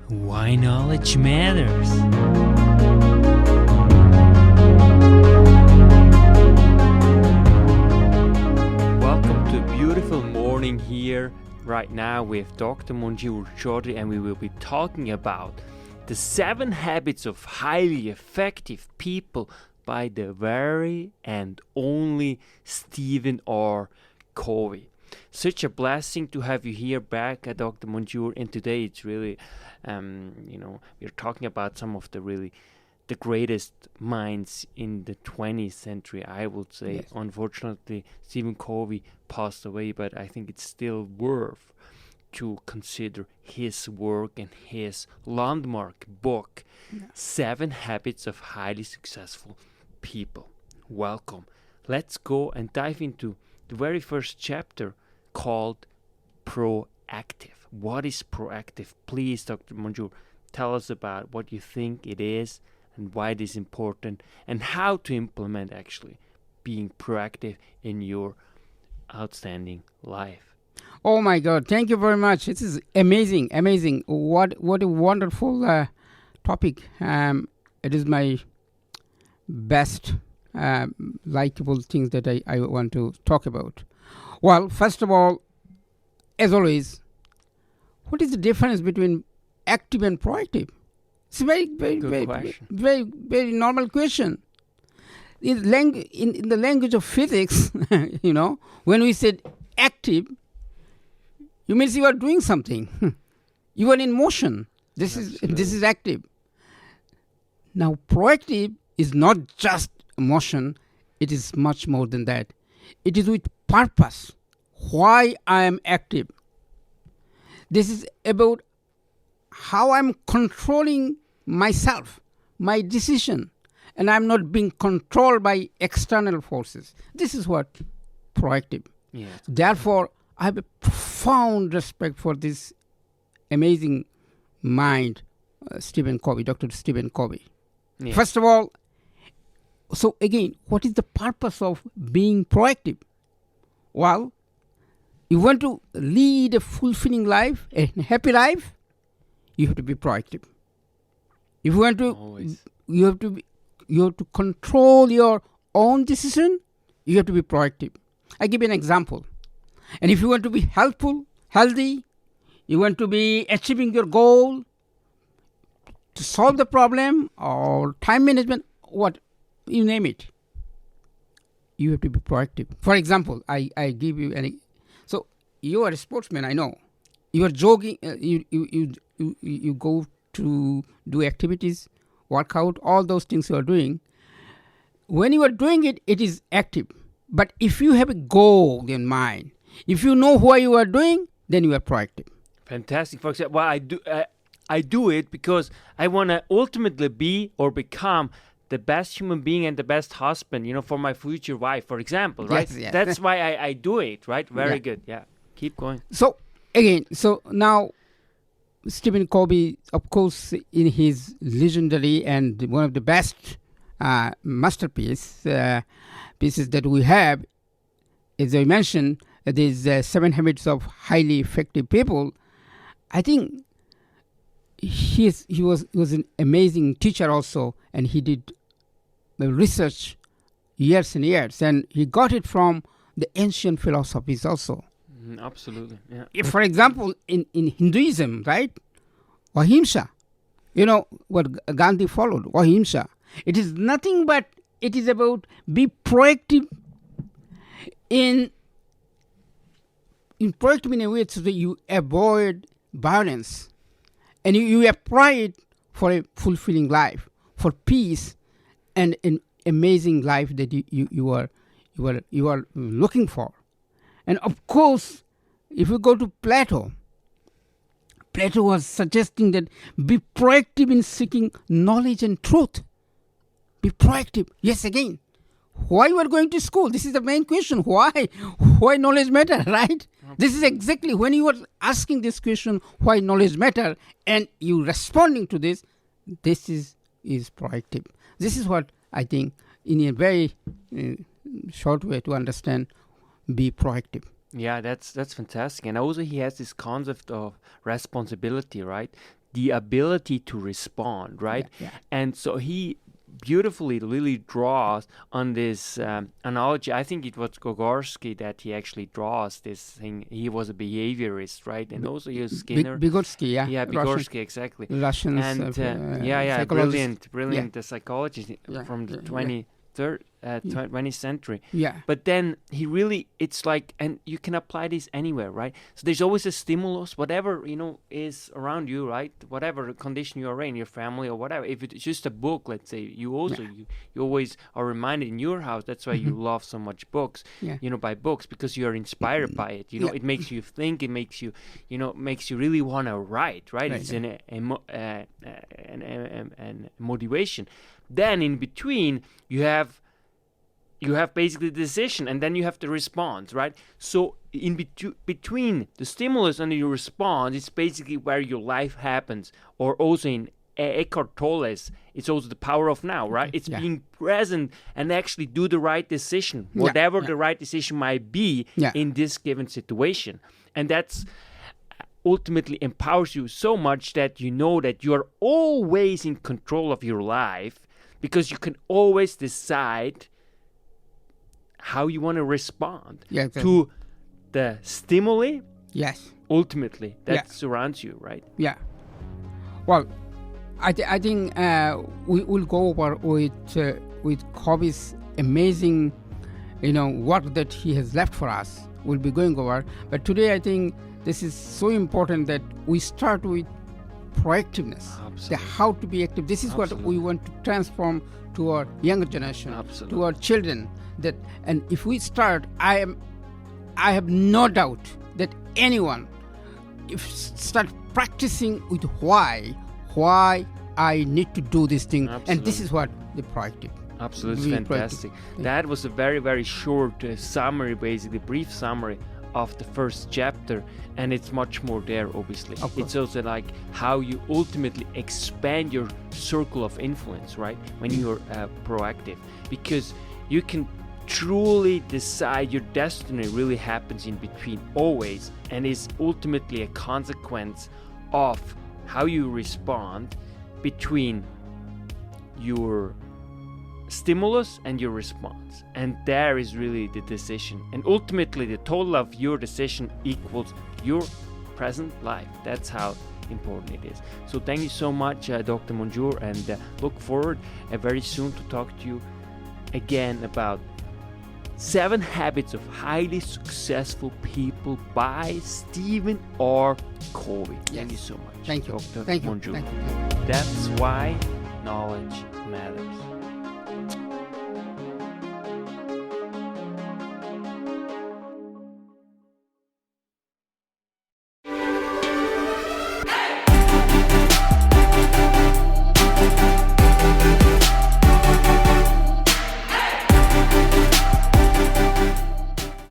Why knowledge matters. Welcome to a beautiful morning here right now with Dr. Monjur Chaudhry, and we will be talking about the 7 habits of highly effective people by the very and only Stephen R. Covey. Such a blessing to have you here back, Dr. Monjur, and today it's really, we're talking about some of the greatest minds in the 20th century, I would say. Yes. Unfortunately, Stephen Covey passed away, but I think it's still worth to consider his work and his landmark book, 7 Habits of Highly Successful People. Welcome. Let's go and dive into the very first chapter called Proactive. What is proactive? Please, Dr. Monjur, tell us about what you think it is and why it is important and how to implement actually being proactive in your outstanding life. Oh my God! Thank you very much. This is amazing. What a wonderful topic. It is my best likable things that I want to talk about. Well, first of all, as always, what is the difference between active and proactive? It's a very normal question. In the language of physics, when we said active, you means you are doing something. You are in motion. This is active. Now, proactive is not just motion. It is much more than that. It is with purpose. Why I am active. This is about how I'm controlling myself, my decision, and I'm not being controlled by external forces. This is what proactive. Yes. Therefore, I have a profound respect for this amazing mind, Stephen Covey, Dr. Stephen Covey. Yes. First of all, so again, what is the purpose of being proactive? Well, you want to lead a fulfilling life, a happy life, you have to be proactive. If you want to, Always. you have to control your own decision. You have to be proactive. I give you an example. And if you want to be healthy, you want to be achieving your goal, to solve the problem or time management, what you name it, you have to be proactive. For example, I give you so you are a sportsman. I know you are jogging. You go to do activities, workout, all those things you are doing. When you are doing it, it is active. But if you have a goal in mind, if you know why you are doing, then you are proactive. Fantastic. For example, I do it because I want to ultimately be or become the best human being and the best husband, for my future wife, for example, right? Yes. That's why I do it, right? Very Yeah. good. Yeah. Keep going. So now Stephen Covey, of course, in his legendary and one of the best masterpieces that we have, as I mentioned, these 7 habits of highly effective people. I think he was an amazing teacher also, and he did research years and years, and he got it from the ancient philosophies also. Absolutely. Yeah. If, for example, in Hinduism, right, ahimsa, what Gandhi followed, ahimsa. It is nothing but it is about be proactive in proactive in a way so that you avoid violence, and you apply it for a fulfilling life, for peace, and an amazing life that you are looking for. And of course, if you go to Plato was suggesting that be proactive in seeking knowledge and truth. Be proactive. Yes, again, why you are going to school? This is the main question. Why knowledge matter, right? This is exactly when you are asking this question, why knowledge matter, and you responding to this. This is proactive. This is what I think, in a very short way to understand, be proactive. Yeah, that's fantastic. And also he has this concept of responsibility, right? the ability to respond, right? Yeah. And so he beautifully really draws on this analogy. I think it was Gogorsky that he actually draws this thing. He was a behaviorist, right? And also he was Skinner. Vygotsky, yeah. Yeah, Vygotsky, exactly. Russians. And psychologist. brilliant psychologist from the 20th century. Yeah. But then he really, it's like, and you can apply this anywhere, right? So there's always a stimulus, whatever, is around you, right? Whatever condition you are in, your family or whatever. If it's just a book, let's say, you always are reminded in your house. That's why you love so much books, by books, because you are inspired by it. It makes you think, it makes you, makes you really want to write, right? It's an motivation. Then in between, you have basically the decision, and then you have the response, right? So in between the stimulus and your response, it's basically where your life happens. Or also in Eckhart Tolle's, it's also the power of now, right? It's being present and actually do the right decision, whatever the right decision might be in this given situation. And that's ultimately empowers you so much that you know that you are always in control of your life, because you can always decide how you want to respond to the stimuli. Yes. Ultimately, that surrounds you, right? Yeah. Well, I think we will go over with Covey's amazing, work that he has left for us. We'll be going over, but today I think this is so important that we start with proactiveness. Absolutely. How to be active. This is what we want to transform to our younger generation, to our children. And if we start, I have no doubt that anyone, if start practicing with why I need to do this thing, and this is what the proactive. Absolutely fantastic. That was a very, very short summary, basically brief summary of the first chapter, and it's much more there, obviously. It's also like how you ultimately expand your circle of influence, right, when you're proactive, because you can truly decide. Your destiny really happens in between always, and is ultimately a consequence of how you respond between your stimulus and your response. And there is really the decision, and ultimately the total of your decision equals your present life. That's how important it is. So thank you so much, Dr. Monjour, and look forward very soon to talk to you again about 7 Habits of Highly Successful People by Stephen R. Covey. Thank you so much. Thank you. Dr. Thank you. Monjour. Thank you. That's why knowledge matters.